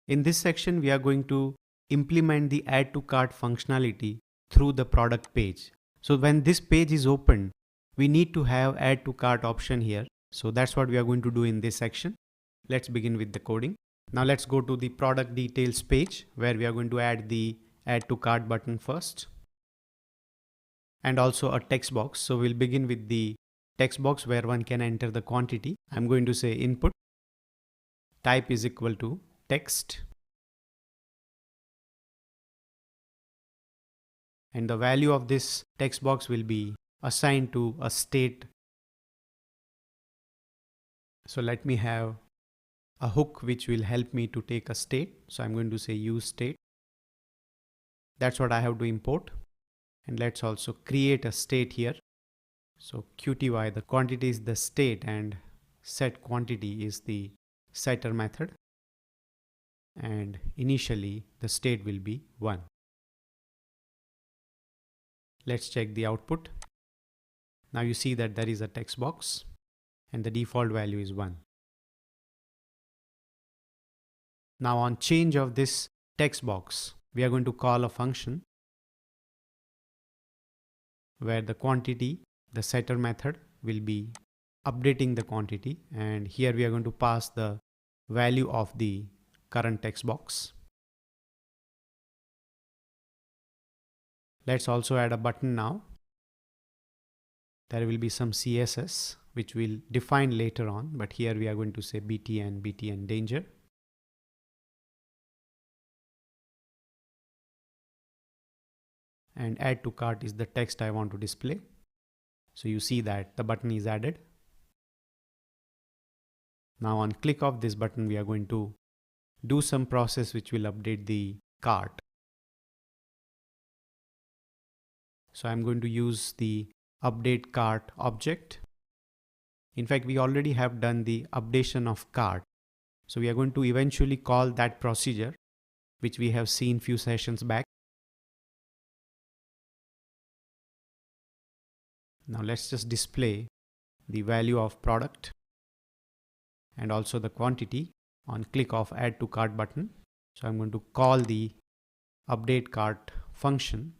In this section, we are going to implement the add to cart functionality through the product page. So when this page is opened, we need to have add to cart option here. So that's what we are going to do in this section. Let's begin with the coding. Now let's go to the product details page where we are going to add the add to cart button first. And also a text box. So we'll begin with the text box where one can enter the quantity. I'm going to say input type is equal to text. And the value of this text box will be assigned to a state. So let me have a hook which will help me to take a state. So I'm going to say use state. That's what I have to import. And let's also create a state here. So QTY, the quantity is the state and set quantity is the setter method. And initially the state will be 1. Let's check the output. Now you see that there is a text box and the default value is 1. Now on change of this text box, we are going to call a function where the quantity, the setter method will be updating the quantity, and here we are going to pass the value of the current text box. Let's also add a button now. There will be some CSS which we'll define later on, but here we are going to say BTN danger. And add to cart is the text I want to display. So you see that the button is added. Now on click of this button, we are going to do some process which will update the cart. So I'm going to use the update cart object. In fact, we already have done the updation of cart. So we are going to eventually call that procedure, which we have seen few sessions back. Now let's just display the value of product and also the quantity on click of add to cart button. So I'm going to call the update cart function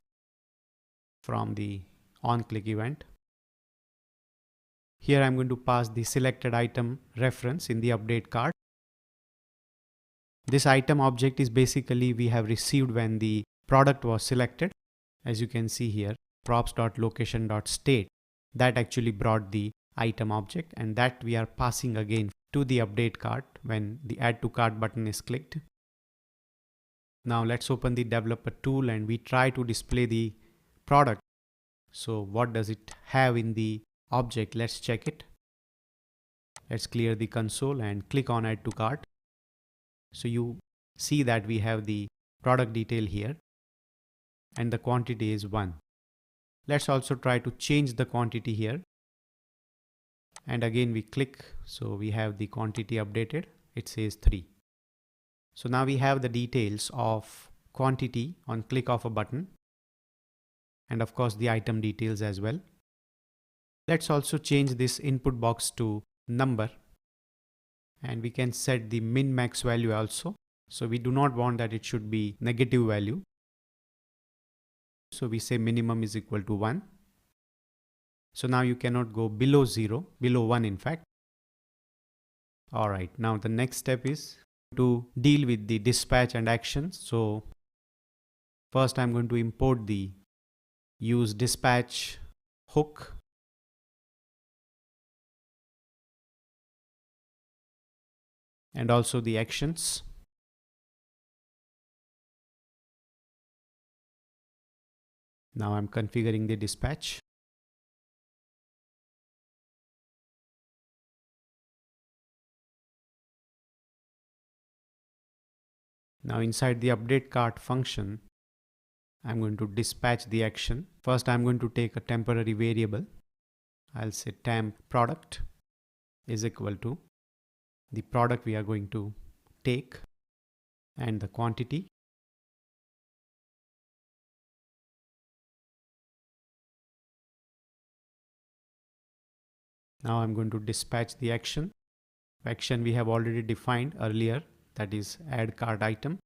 from the on click event. Here I'm going to pass the selected item reference in the update cart. This item object is basically we have received when the product was selected. As you can see here, props.location.state, that actually brought the item object, and that we are passing again to the update cart when the add to cart button is clicked. Now let's open the developer tool and we try to display the product. So what does it have in the object? Let's check it. Let's clear the console and click on add to cart. So you see that we have the product detail here and the quantity is 1. Let's also try to change the quantity here. And again we click, so we have the quantity updated. It says 3. So now we have the details of quantity on click of a button, and of course the item details as well. Let's also change this input box to number, and we can set the min max value also. So we do not want that it should be negative value. So we say minimum is equal to 1. So now you cannot go below 0, below 1 in fact. Alright, now the next step is to deal with the dispatch and actions. So first I'm going to import the use dispatch hook. And also the actions. Now I'm configuring the dispatch. Now inside the update cart function, I'm going to dispatch the action. First I'm going to take a temporary variable. I'll say temp product is equal to the product we are going to take and the quantity. Now I'm going to dispatch the action. Action we have already defined earlier that is add cart item,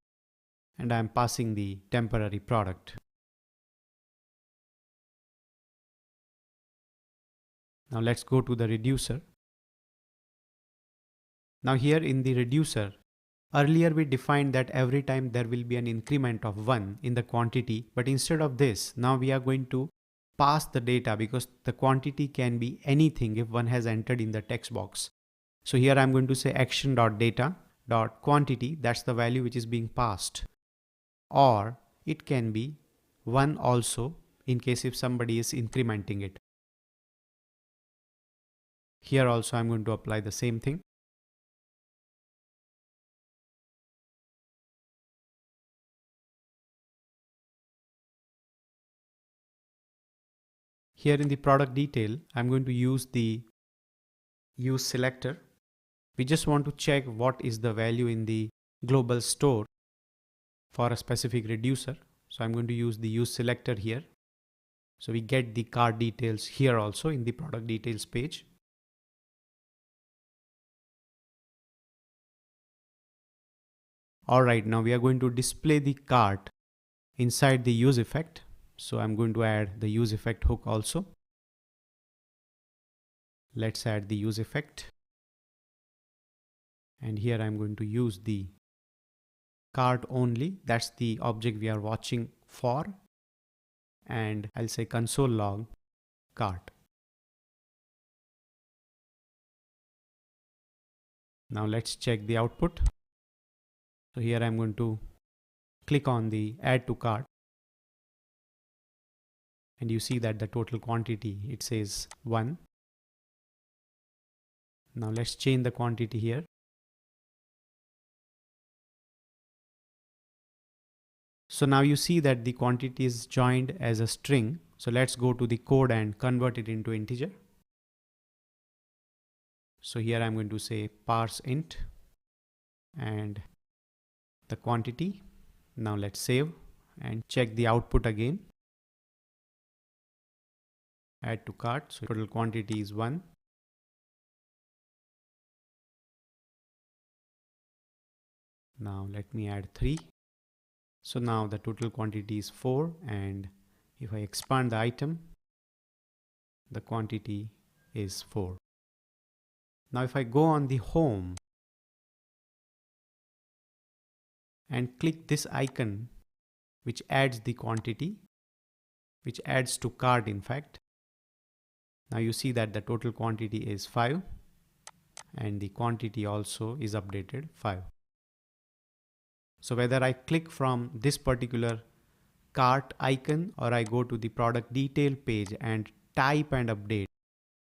and I am passing the temporary product. Now let's go to the reducer. Now here in the reducer, earlier we defined that every time there will be an increment of 1 in the quantity, but instead of this, now we are going to pass the data because the quantity can be anything if one has entered in the text box. So here I'm going to say action.data.quantity, that's the value which is being passed. Or it can be 1 also in case if somebody is incrementing it. Here also I'm going to apply the same thing. Here in the product detail, I'm going to use the use selector. We just want to check what is the value in the global store for a specific reducer. So I'm going to use the use selector here. So we get the cart details here also in the product details page. Alright, now we are going to display the cart inside the use effect. So I'm going to add the use effect hook also. Let's add the use effect. And here I'm going to use the cart only. That's the object we are watching for. And I'll say console log cart. Now let's check the output. So here I'm going to click on the add to cart. And you see that the total quantity, it says 1. Now let's change the quantity here. So now you see that the quantity is joined as a string. So let's go to the code and convert it into integer. So here I'm going to say parse int and the quantity. Now let's save and check the output again. Add to cart. So total quantity is 1. Now let me add 3. So now the total quantity is 4, and if I expand the item, the quantity is 4. Now if I go on the home and click this icon which adds the quantity, which adds to cart in fact, now you see that the total quantity is 5 and the quantity also is updated 5. So whether I click from this particular cart icon or I go to the product detail page and type and update,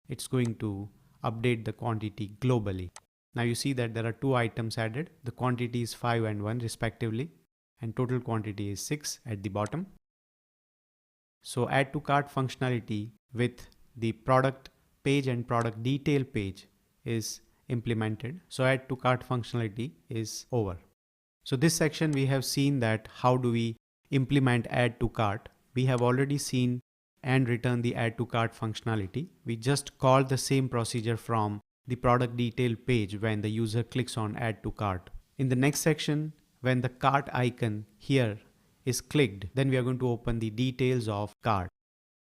it's going to update the quantity globally. Now you see that there are 2 items added. The quantity is 5 and 1 respectively, and total quantity is 6 at the bottom. So add to cart functionality with the product page and product detail page is implemented. So add to cart functionality is over. So this section we have seen that how do we implement add to cart. We have already seen and return the add to cart functionality. We just call the same procedure from the product detail page when the user clicks on add to cart. In the next section, when the cart icon here is clicked, then we are going to open the details of cart.